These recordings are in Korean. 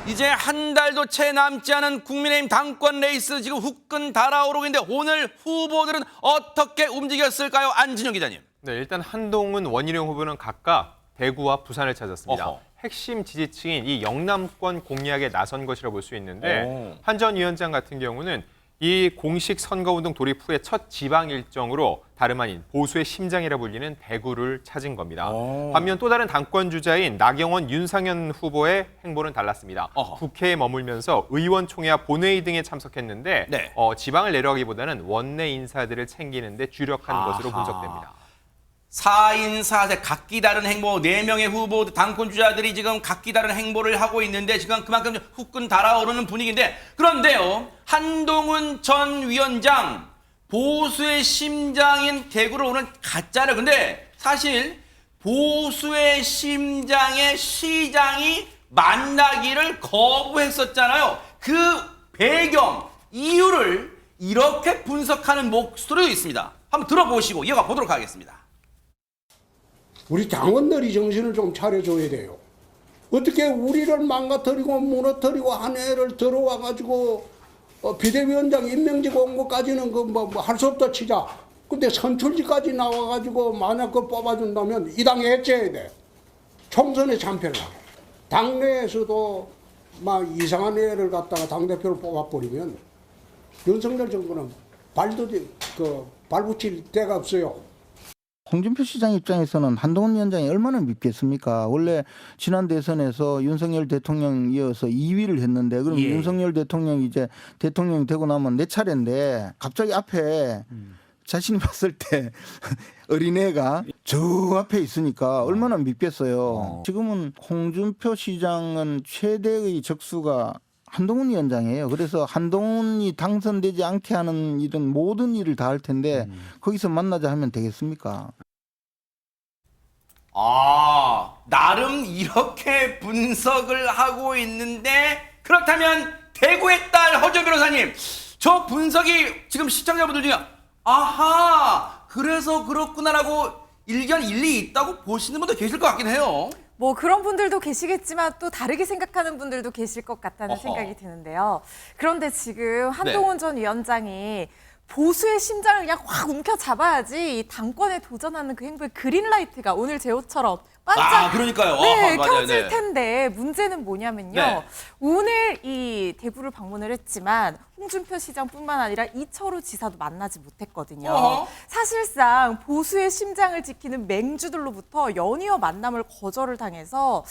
이제 한 달도 채 남지 않은 국민의힘 당권 레이스 지금 후끈 달아오르고 있는데 오늘 후보들은 어떻게 움직였을까요? 안진영 기자님. 네, 일단 한동훈, 원희룡 후보는 각각 대구와 부산을 찾았습니다. 어허. 핵심 지지층인 이 영남권 공략에 나선 것이라 볼 수 있는데 오. 한 전 위원장 같은 경우는 이 공식 선거운동 돌입 후의 첫 지방 일정으로 다름 아닌 보수의 심장이라 불리는 대구를 찾은 겁니다. 오. 반면 또 다른 당권 주자인 나경원, 윤상현 후보의 행보는 달랐습니다. 어허. 국회에 머물면서 의원총회와 본회의 등에 참석했는데 네. 지방을 내려가기보다는 원내 인사들을 챙기는 데 주력한 것으로 아하. 분석됩니다. 4인 4색 각기 다른 행보, 4명의 후보 당권 주자들이 지금 각기 다른 행보를 하고 있는데 지금 그만큼 후끈 달아오르는 분위기인데 그런데요. 한동훈 전 위원장 보수의 심장인 대구를 오늘 가짜를 근데 사실 보수의 심장의 시장이 만나기를 거부했었잖아요. 그 배경, 이유를 이렇게 분석하는 목소리도 있습니다. 한번 들어보시고 이어가 보도록 하겠습니다. 우리 당원들이 정신을 좀 차려줘야 돼요. 어떻게 우리를 망가뜨리고 무너뜨리고 한 해를 들어와가지고 비대위원장 임명직 온 것까지는 할 수 없다 치자. 근데 선출직까지 나와가지고 만약 그걸 뽑아준다면 이 당에 해체해야 돼. 총선에 참패를 하고. 당내에서도 막 이상한 애를 갖다가 당대표를 뽑아버리면 윤석열 정부는 발붙일 데가 없어요. 홍준표 시장 입장에서는 한동훈 위원장이 얼마나 밉겠습니까? 원래 지난 대선에서 윤석열 대통령 이어서 2위를 했는데 그럼 윤석열 대통령이 이제 대통령이 되고 나면 내 차례인데 갑자기 앞에 자신이 봤을 때 어린애가 저 앞에 있으니까 얼마나 밉겠어요. 지금은 홍준표 시장은 최대의 적수가 한동훈 위원장이에요. 그래서 한동훈이 당선되지 않게 하는 이런 모든 일을 다 할 텐데 거기서 만나자 하면 되겠습니까? 나름 이렇게 분석을 하고 있는데 그렇다면 대구의 딸 허준 변호사님 저 분석이 지금 시청자분들 중에 아하 그래서 그렇구나라고 일견 일리 있다고 보시는 분도 계실 것 같긴 해요. 뭐 그런 분들도 계시겠지만 또 다르게 생각하는 분들도 계실 것 같다는 어허. 생각이 드는데요. 그런데 지금 한동훈 전 위원장이 보수의 심장을 그냥 확 움켜잡아야지 이 당권에 도전하는 그 행보의 그린라이트가 오늘 제호처럼 반짝 그러니까요. 네, 맞아요. 켜질 네. 텐데 문제는 뭐냐면요. 네. 오늘 이 대구를 방문을 했지만 홍준표 시장뿐만 아니라 이철우 지사도 만나지 못했거든요. 어허. 사실상 보수의 심장을 지키는 맹주들로부터 연이어 만남을 거절을 당해서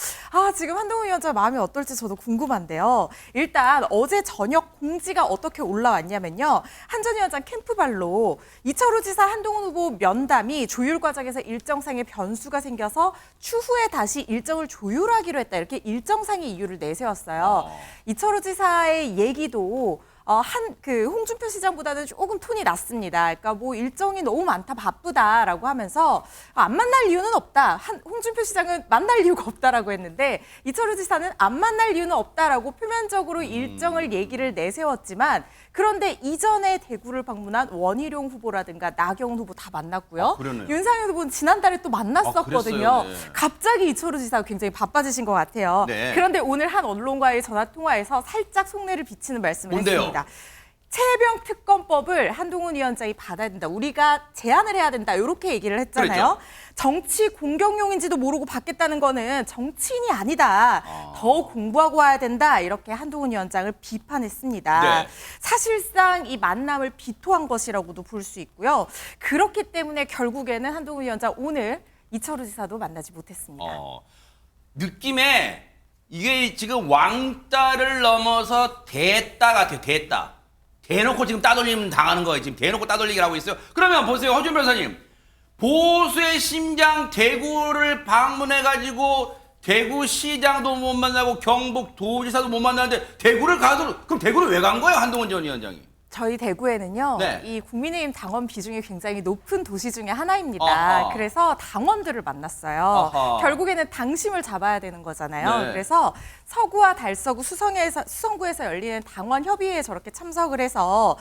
지금 한동훈 위원장 마음이 어떨지 저도 궁금한데요. 일단 어제 저녁 공지가 어떻게 올라왔냐면요. 한 전 위원장 캠프발로 이철우 지사 한동훈 후보 면담이 조율 과정에서 일정상의 변수가 생겨서 추후에 다시 일정을 조율하기로 했다. 이렇게 일정상의 이유를 내세웠어요. 이철우 지사의 얘기도 홍준표 시장보다는 조금 톤이 낮습니다. 그러니까 뭐 일정이 너무 많다, 바쁘다라고 하면서 안 만날 이유는 없다. 홍준표 시장은 만날 이유가 없다라고 했는데 이철우 지사는 안 만날 이유는 없다라고 표면적으로 일정을 얘기를 내세웠지만 그런데 이전에 대구를 방문한 원희룡 후보라든가 나경원 후보 다 만났고요. 그러네요. 윤상현 후보는 지난달에 또 만났었거든요. 그랬어요. 네. 갑자기 이철우 지사가 굉장히 바빠지신 것 같아요. 네. 그런데 오늘 한 언론과의 전화 통화에서 살짝 속내를 비치는 말씀을 뭔데요? 했습니다. 최혜병 특검법을 한동훈 위원장이 받아야 된다. 우리가 제안을 해야 된다. 이렇게 얘기를 했잖아요. 그랬죠. 정치 공격용인지도 모르고 받겠다는 거는 정치인이 아니다. 더 공부하고 와야 된다. 이렇게 한동훈 위원장을 비판했습니다. 네. 사실상 이 만남을 비토한 것이라고도 볼 수 있고요. 그렇기 때문에 결국에는 한동훈 위원장 오늘 이철우 지사도 만나지 못했습니다. 느낌에 이게 지금 왕따를 넘어서 대따 같아요. 대따. 대놓고 지금 따돌림 당하는 거예요. 지금 대놓고 따돌리기를 하고 있어요. 그러면 보세요. 허준 변호사님. 보수의 심장 대구를 방문해가지고 대구시장도 못 만나고 경북 도지사도 못 만나는데 대구를 가서 그럼 대구를 왜 간 거예요? 한동훈 전 위원장이. 저희 대구에는요, 네. 이 국민의힘 당원 비중이 굉장히 높은 도시 중에 하나입니다. 아하. 그래서 당원들을 만났어요. 아하. 결국에는 당심을 잡아야 되는 거잖아요. 네. 그래서 서구와 달서구, 수성구에서 열리는 당원 협의회에 저렇게 참석을 해서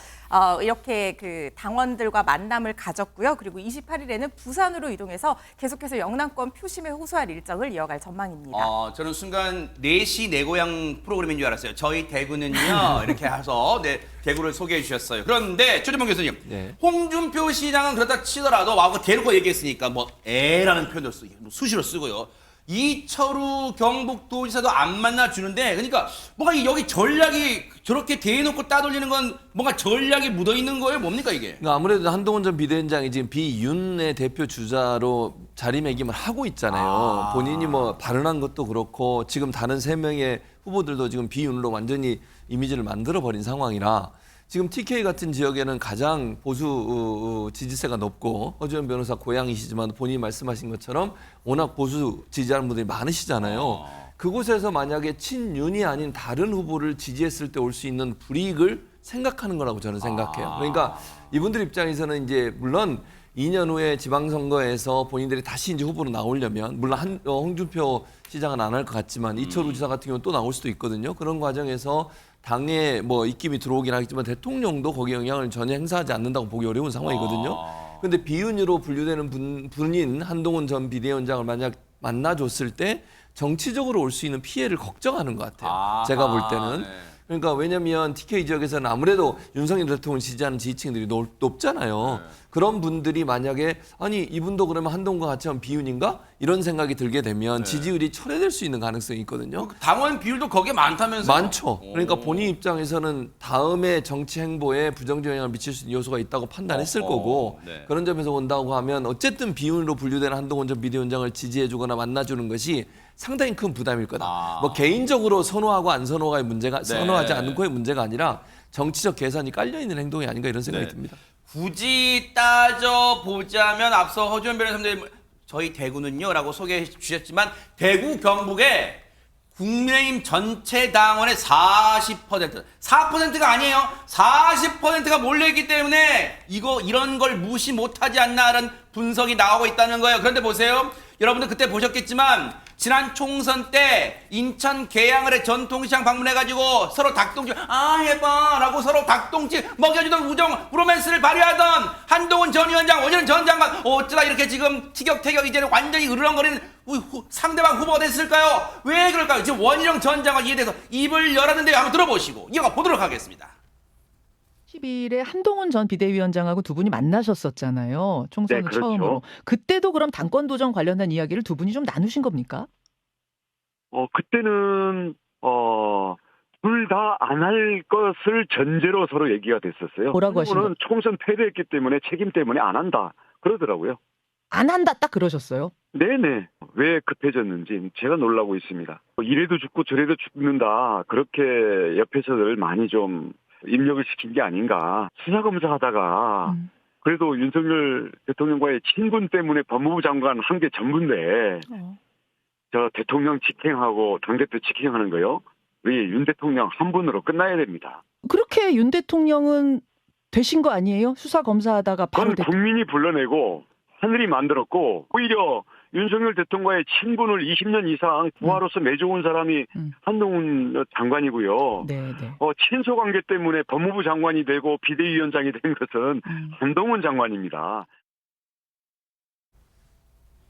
이렇게 그 당원들과 만남을 가졌고요. 그리고 28일에는 부산으로 이동해서 계속해서 영남권 표심에 호소할 일정을 이어갈 전망입니다. 저는 순간 4시 내 고향 프로그램인 줄 알았어요. 저희 대구는요. 이렇게 해서 대구를 소개해 주셨어요. 그런데 최재봉 교수님, 네. 홍준표 시장은 그렇다 치더라도 와고 대놓고 얘기했으니까 뭐 애라는 표현도 쓰고 뭐 수시로 쓰고요. 이철우 경북도지사도 안 만나주는데 그러니까 뭔가 여기 전략이 저렇게 대놓고 따돌리는 건 뭔가 전략이 묻어있는 거예요? 뭡니까 이게? 그러니까 아무래도 한동훈 전 비대위원장이 지금 비윤의 대표 주자로 자리매김을 하고 있잖아요. 본인이 뭐 발언한 것도 그렇고 지금 다른 3명의 후보들도 지금 비윤으로 완전히 이미지를 만들어버린 상황이라 지금 TK 같은 지역에는 가장 보수 지지세가 높고 허지원 변호사 고향이시지만 본인이 말씀하신 것처럼 워낙 보수 지지하는 분들이 많으시잖아요. 그곳에서 만약에 친윤이 아닌 다른 후보를 지지했을 때 올 수 있는 불이익을 생각하는 거라고 저는 생각해요. 그러니까 이분들 입장에서는 이제 물론 2년 후에 지방선거에서 본인들이 다시 이제 후보로 나오려면 물론 홍준표 시장은 안 할 것 같지만 이철우 지사 같은 경우는 또 나올 수도 있거든요. 그런 과정에서 당에 뭐 입김이 들어오긴 하겠지만 대통령도 거기에 영향을 전혀 행사하지 않는다고 보기 어려운 상황이거든요. 그런데 비윤으로 분류되는 분인 한동훈 전 비대위원장을 만약 만나줬을 때 정치적으로 올 수 있는 피해를 걱정하는 것 같아요. 제가 볼 때는. 네. 그러니까 왜냐하면 TK 지역에서는 아무래도 윤석열 대통령을 지지하는 지지층들이 높잖아요. 그런 분들이 만약에 아니 이분도 그러면 한동훈과 같이 하면 비윤인가? 이런 생각이 들게 되면 지지율이 철회될 수 있는 가능성이 있거든요. 당원 비율도 거기에 많다면서요? 많죠. 그러니까 본인 입장에서는 다음에 정치 행보에 부정적 영향을 미칠 수 있는 요소가 있다고 판단했을 거고 네. 그런 점에서 본다고 하면 어쨌든 비윤으로 분류되는 한동훈 전 비대위원장을 지지해주거나 만나주는 것이 상당히 큰 부담일 거다. 뭐 개인적으로 선호하고 안 선호가의 문제가 선호하지 않고의 문제가 아니라 정치적 계산이 깔려 있는 행동이 아닌가 이런 생각이 듭니다. 굳이 따져보자면 앞서 허지원 변호사님 저희 대구는요라고 소개해 주셨지만 대구 경북에 국민의힘 전체 당원의 4%가 아니에요. 40%가 몰려있기 때문에 이런 걸 무시 못하지 않나라는 분석이 나오고 있다는 거예요. 그런데 보세요. 여러분들 그때 보셨겠지만 지난 총선 때 인천 계양을의 전통시장 방문해가지고 서로 닭똥집 해봐라고 서로 닭똥집 먹여주던 우정 로맨스를 발휘하던 한동훈 전 위원장 오지랖 전 장관 어쩌다 이렇게 지금 티격태격 이제는 완전히 으르렁거리는 상대방 후보가 됐을까요? 왜 그럴까요? 지금 원희룡 전 장관 이에 대해서 입을 열었는데 한번 들어보시고 이어가 보도록 하겠습니다. 10일에 한동훈 전 비대위원장하고 두 분이 만나셨었잖아요. 총선 후 네, 그렇죠. 처음으로. 그때도 그럼 당권 도전 관련된 이야기를 두 분이 좀 나누신 겁니까? 그때는 둘 다 안 할 것을 전제로 서로 얘기가 됐었어요. 뭐라고 하신 한동훈은 총선 패배했기 때문에 책임 때문에 안 한다 그러더라고요. 안 한다 딱 그러셨어요. 네네. 왜 급해졌는지 제가 놀라고 있습니다. 이래도 죽고 저래도 죽는다. 그렇게 옆에서들 많이 좀 입력을 시킨 게 아닌가. 수사검사하다가 그래도 윤석열 대통령과의 친분 때문에 법무부 장관 한 게 전부인데 저 대통령 직행하고 당대표 직행하는 거요. 우리 윤 대통령 한 분으로 끝나야 됩니다. 그렇게 윤 대통령은 되신 거 아니에요? 수사 검사하다가 바로 그건 국민이 불러내고 하늘이 만들었고 오히려 윤석열 대통령과의 친분을 20년 이상 부하로서 맺어온 사람이 한동훈 장관이고요. 네네. 친소 관계 때문에 법무부 장관이 되고 비대위원장이 된 것은 한동훈 장관입니다.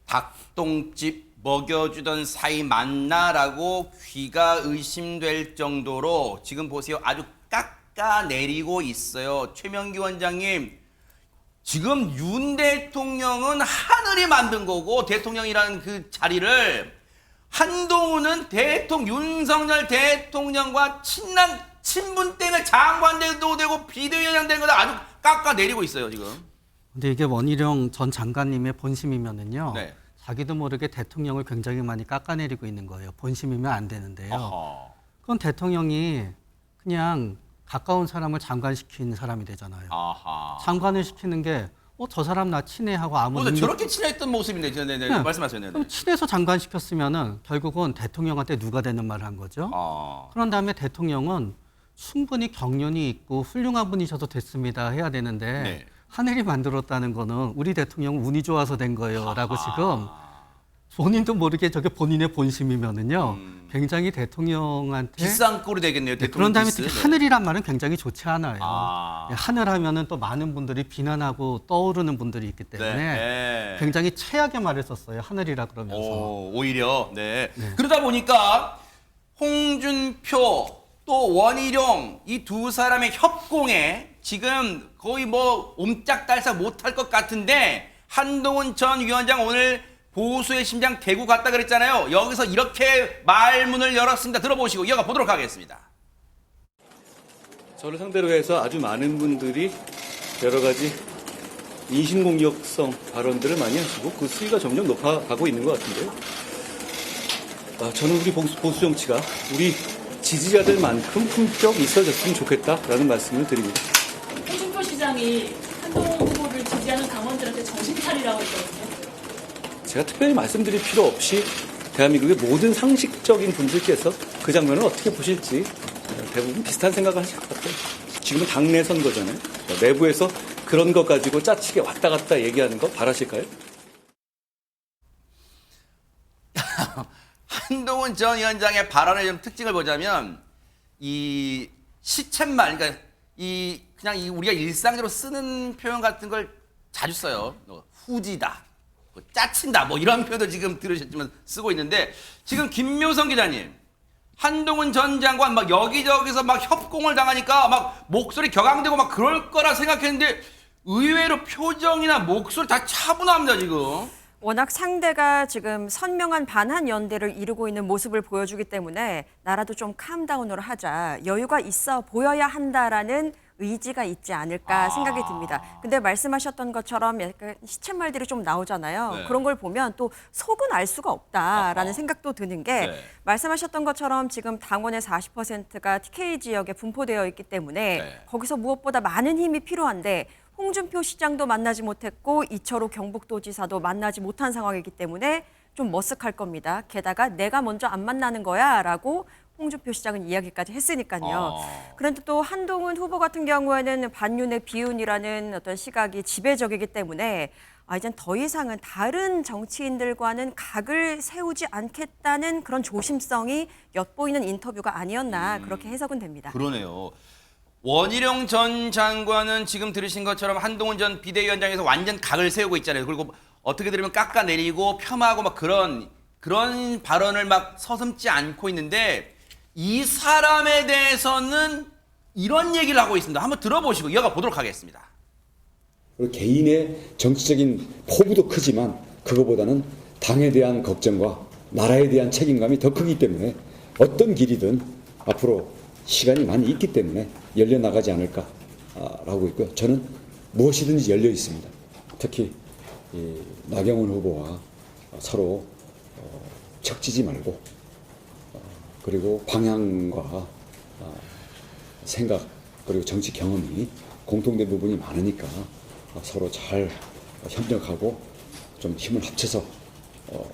닭똥집 먹여주던 사이 맞나라고 귀가 의심될 정도로 지금 보세요. 아주 깎아내리고 있어요. 최명기 원장님. 지금 윤 대통령은 하늘이 만든 거고 대통령이라는 그 자리를 한동훈은 윤석열 대통령과 친분 때문에 장관도 되고 비대위원장 된 거다 아주 깎아내리고 있어요 지금. 근데 이게 원희룡 전 장관님의 본심이면은요. 네. 자기도 모르게 대통령을 굉장히 많이 깎아내리고 있는 거예요. 본심이면 안 되는데요. 어허. 그건 대통령이 그냥 가까운 사람을 장관시킨 사람이 되잖아요. 아하. 장관을 시키는 게 저 사람 나 친해 하고 아무 근데 능력- 저렇게 친했던 모습인데 네네. 네. 말씀하세요. 네네. 그럼 친해서 장관 시켰으면은 결국은 대통령한테 누가 되는 말을 한 거죠. 아. 그런 다음에 대통령은 충분히 경륜이 있고 훌륭한 분이셔도 됐습니다 해야 되는데 네. 하늘이 만들었다는 거는 우리 대통령은 운이 좋아서 된 거예요라고 지금 본인도 모르게 저게 본인의 본심이면은요 굉장히 대통령한테 비싼 꼴이 되겠네요. 네, 대통령 그런 다음에 디스. 특히 네. 하늘이란 말은 굉장히 좋지 않아요. 아. 네, 하늘 하면은 또 많은 분들이 비난하고 떠오르는 분들이 있기 때문에 네. 굉장히 최악의 말을 썼어요. 하늘이라 그러면서. 오히려 네. 그러다 보니까 홍준표 또 원희룡 이 두 사람의 협공에 지금 거의 뭐 옴짝달싹 못할 것 같은데 한동훈 전 위원장 오늘 보수의 심장 대구 갔다 그랬잖아요. 여기서 이렇게 말문을 열었습니다. 들어보시고 이어가 보도록 하겠습니다. 저를 상대로 해서 아주 많은 분들이 여러 가지 인신공격성 발언들을 많이 하시고 그 수위가 점점 높아가고 있는 것 같은데요. 저는 우리 보수 정치가 우리 지지자들만큼 품격 있어졌으면 좋겠다라는 말씀을 드립니다. 홍준표 시장이 한동훈 후보를 지지하는 당원들한테 정신 차리라고 했거든요. 제가 특별히 말씀드릴 필요 없이 대한민국의 모든 상식적인 분들께서 그 장면을 어떻게 보실지 대부분 비슷한 생각을 하실 것 같아요. 지금은 당내 선거잖아요. 내부에서 그런 것 가지고 짜치게 왔다 갔다 얘기하는 거 바라실까요? 한동훈 전 위원장의 발언의 좀 특징을 보자면 이 시쳇말, 그러니까 그냥 우리가 일상적으로 쓰는 표현 같은 걸 자주 써요. 후지다, 짜친다, 뭐 이런 표현도 지금 들으셨지만 쓰고 있는데 지금 김묘성 기자님, 한동훈 전 장관 막 여기저기서 막 협공을 당하니까 막 목소리 격앙되고 막 그럴 거라 생각했는데 의외로 표정이나 목소리 다 차분합니다 지금. 워낙 상대가 지금 선명한 반한 연대를 이루고 있는 모습을 보여주기 때문에 나라도 좀 캄다운으로 하자, 여유가 있어 보여야 한다라는 의지가 있지 않을까 생각이 듭니다. 근데 말씀하셨던 것처럼 약간 시쳇말들이 좀 나오잖아요. 네. 그런 걸 보면 또 속은 알 수가 없다라는 생각도 드는 게 네. 말씀하셨던 것처럼 지금 당원의 40%가 TK 지역에 분포되어 있기 때문에 네. 거기서 무엇보다 많은 힘이 필요한데 홍준표 시장도 만나지 못했고 이철호 경북도지사도 만나지 못한 상황이기 때문에 좀 머쓱할 겁니다. 게다가 내가 먼저 안 만나는 거야라고 홍준표 시장은 이야기까지 했으니까요. 그런데 또 한동훈 후보 같은 경우에는 반윤의 비윤이라는 어떤 시각이 지배적이기 때문에 이젠 더 이상은 다른 정치인들과는 각을 세우지 않겠다는 그런 조심성이 엿보이는 인터뷰가 아니었나 그렇게 해석은 됩니다. 그러네요. 원희룡 전 장관은 지금 들으신 것처럼 한동훈 전 비대위원장에서 완전 각을 세우고 있잖아요. 그리고 어떻게 들으면 깎아내리고 폄하하고 막 그런 발언을 막 서슴지 않고 있는데 이 사람에 대해서는 이런 얘기를 하고 있습니다. 한번 들어보시고 이어가 보도록 하겠습니다. 개인의 정치적인 포부도 크지만 그거보다는 당에 대한 걱정과 나라에 대한 책임감이 더 크기 때문에 어떤 길이든 앞으로 시간이 많이 있기 때문에 열려나가지 않을까라고 있고요. 저는 무엇이든지 열려 있습니다. 특히 나경원 후보와 서로 척지지 말고 그리고 방향과 생각 그리고 정치 경험이 공통된 부분이 많으니까 서로 잘 협력하고 좀 힘을 합쳐서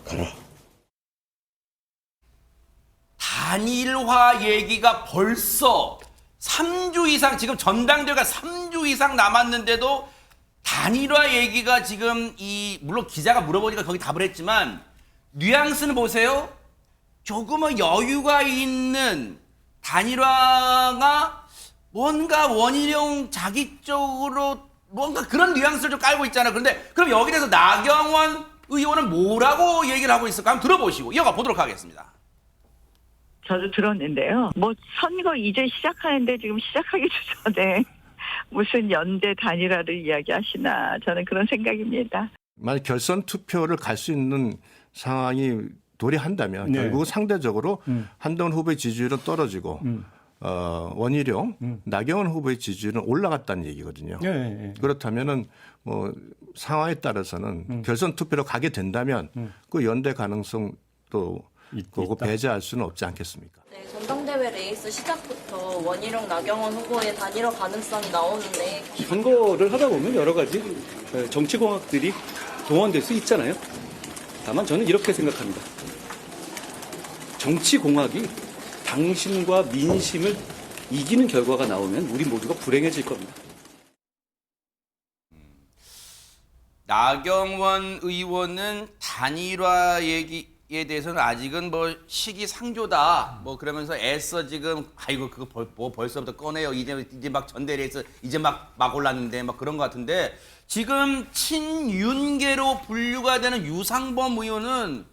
가라. 단일화 얘기가 벌써 3주 이상, 지금 전당대회가 3주 이상 남았는데도 단일화 얘기가 지금 물론 기자가 물어보니까 거기 답을 했지만 뉘앙스는 보세요. 조금은 여유가 있는 단일화가 뭔가 원희룡 자기 쪽으로 뭔가 그런 뉘앙스를 좀 깔고 있잖아요. 그런데 그럼 여기 대해서 나경원 의원은 뭐라고 얘기를 하고 있을까? 한번 들어보시고 이어가 보도록 하겠습니다. 저도 들었는데요. 선거 이제 시작하는데 지금 시작하기 전에 무슨 연대 단일화를 이야기하시나 저는 그런 생각입니다. 만약 결선 투표를 갈 수 있는 상황이 도래한다면 결국 상대적으로 한동훈 후보의 지지율은 떨어지고 원희룡, 나경원 후보의 지지율은 올라갔다는 얘기거든요. 그렇다면은 상황에 따라서는 결선 투표로 가게 된다면 그 연대 가능성도 그거 배제할 수는 없지 않겠습니까? 네, 전당대회 레이스 시작부터 원희룡, 나경원 후보의 단일화 가능성이 나오는데 선거를 하다 보면 여러 가지 정치공학들이 동원될 수 있잖아요. 다만 저는 이렇게 생각합니다. 정치공학이 당심과 민심을 이기는 결과가 나오면 우리 모두가 불행해질 겁니다. 나경원 의원은 단일화 얘기에 대해서는 아직은 뭐 시기상조다. 뭐 그러면서 애써 지금 아이고 그거 뭐 벌써부터 꺼내요. 이제 막 전대리에서 이제 막 올랐는데 막 그런 것 같은데 지금 친윤계로 분류가 되는 유상범 의원은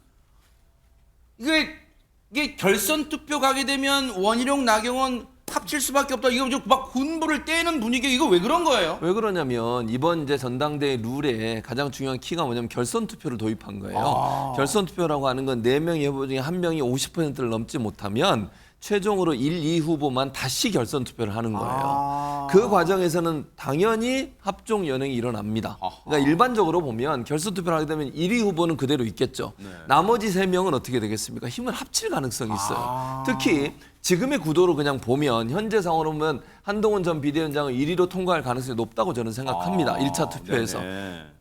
이게 결선 투표 가게 되면 원희룡 나경원 합칠 수밖에 없다. 이거 좀 막 군부를 떼는 분위기 이거 왜 그런 거예요? 왜 그러냐면 이번 이제 전당대회 룰에 가장 중요한 키가 뭐냐면 결선 투표를 도입한 거예요. 결선 투표라고 하는 건 4명의 후보 중에 1명이 50%를 넘지 못하면 최종으로 1, 2 후보만 다시 결선 투표를 하는 거예요. 그 과정에서는 당연히 합종 연행이 일어납니다. 그러니까 일반적으로 보면 결선 투표를 하게 되면 1위 후보는 그대로 있겠죠. 나머지 3명은 어떻게 되겠습니까? 힘을 합칠 가능성이 있어요. 특히 지금의 구도로 그냥 보면 현재 상황으로 보면 한동훈 전 비대위원장은 1위로 통과할 가능성이 높다고 저는 생각합니다. 1차 투표에서.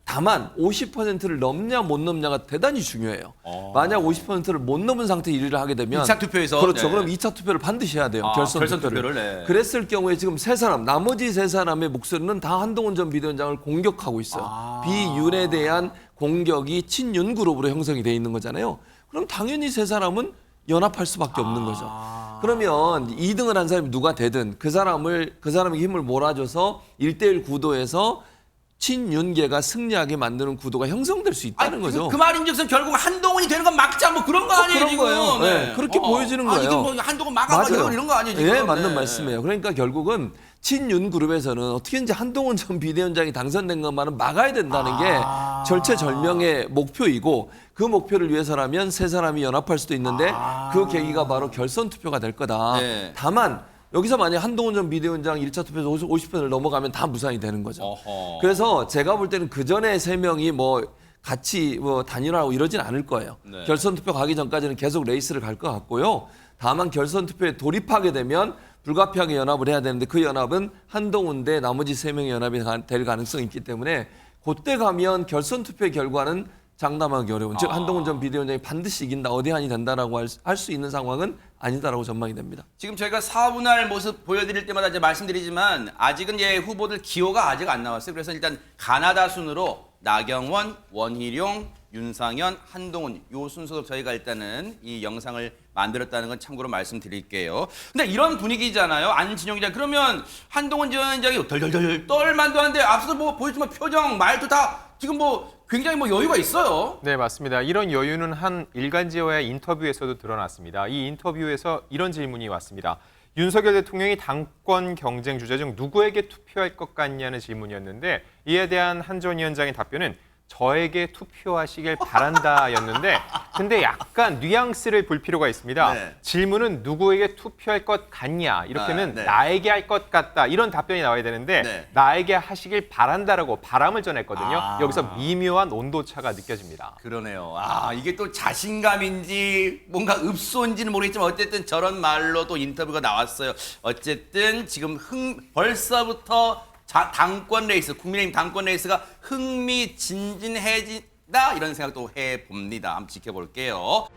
다만 50%를 넘냐 못 넘냐가 대단히 중요해요. 만약 50%를 못 넘은 상태 1위를 하게 되면 2차 투표에서 그렇죠. 네. 그럼 2차 투표를 반드시 해야 돼요. 결선 투표를. 네. 그랬을 경우에 지금 나머지 세 사람의 목소리는 다 한동훈 전 비대위원장을 공격하고 있어요. 비윤에 대한 공격이 친윤 그룹으로 형성이 돼 있는 거잖아요. 그럼 당연히 세 사람은 연합할 수밖에 없는 거죠. 그러면 2등을 한 사람이 누가 되든 그 사람의 힘을 몰아줘서 1대1 구도에서 친윤계가 승리하게 만드는 구도가 형성될 수 있다는 거죠. 그 말인즉슨 결국 한동훈이 되는 건 막자 뭐 그런 거 아니에요 그런 지금? 거예요. 네. 그렇게 보여지는 거예요. 이게 뭐 한동훈 막아버리고 이런 거 아니에요 지금? 네, 맞는 말씀이에요. 그러니까 결국은 친윤 그룹에서는 어떻게든지 한동훈 전 비대위원장이 당선된 것만은 막아야 된다는 게 절체절명의 목표이고 그 목표를 위해서라면 세 사람이 연합할 수도 있는데 그 계기가 바로 결선 투표가 될 거다. 네. 다만 여기서 만약 한동훈 전 비대위원장 1차 투표에서 50%를 넘어가면 다 무산이 되는 거죠. 그래서 제가 볼 때는 그 전에 3명이 같이 단일화하고 이러진 않을 거예요. 네. 결선 투표 가기 전까지는 계속 레이스를 갈 것 같고요. 다만 결선 투표에 돌입하게 되면 불가피하게 연합을 해야 되는데 그 연합은 한동훈 대 나머지 3명의 연합이 될 가능성이 있기 때문에 그때 가면 결선 투표의 결과는 장담하기 어려운 즉 한동훈 전 비대위원장이 반드시 이긴다 어디한이 된다라고 할 수 있는 상황은 아니다라고 전망이 됩니다. 지금 저희가 4분할 모습 보여드릴 때마다 이제 말씀드리지만 아직은 후보들 기호가 아직 안 나왔어요. 그래서 일단 가나다 순으로 나경원, 원희룡, 윤상현, 한동훈 요 순서로 저희가 일단은 이 영상을 만들었다는 건 참고로 말씀드릴게요. 근데 이런 분위기잖아요. 안진영 기자. 그러면 한동훈 전 위원장이 덜덜덜 떨만도 한데 앞서 보여주면 표정, 말도 다 지금 굉장히 여유가 있어요. 네, 맞습니다. 이런 여유는 한 일간지와의 인터뷰에서도 드러났습니다. 이 인터뷰에서 이런 질문이 왔습니다. 윤석열 대통령이 당권 경쟁 주자 중 누구에게 투표할 것 같냐는 질문이었는데 이에 대한 한 전 위원장의 답변은 저에게 투표하시길 바란다였는데 근데 약간 뉘앙스를 볼 필요가 있습니다. 네. 질문은 누구에게 투표할 것 같냐 이렇게 하면 네. 나에게 할 것 같다 이런 답변이 나와야 되는데 네. 나에게 하시길 바란다라고 바람을 전했거든요. 여기서 미묘한 온도차가 느껴집니다. 그러네요. 이게 또 자신감인지 뭔가 읍소인지는 모르겠지만 어쨌든 저런 말로 또 인터뷰가 나왔어요. 어쨌든 지금 벌써부터 당권 레이스, 국민의힘 당권 레이스가 흥미진진해진다 이런 생각도 해봅니다. 한번 지켜볼게요.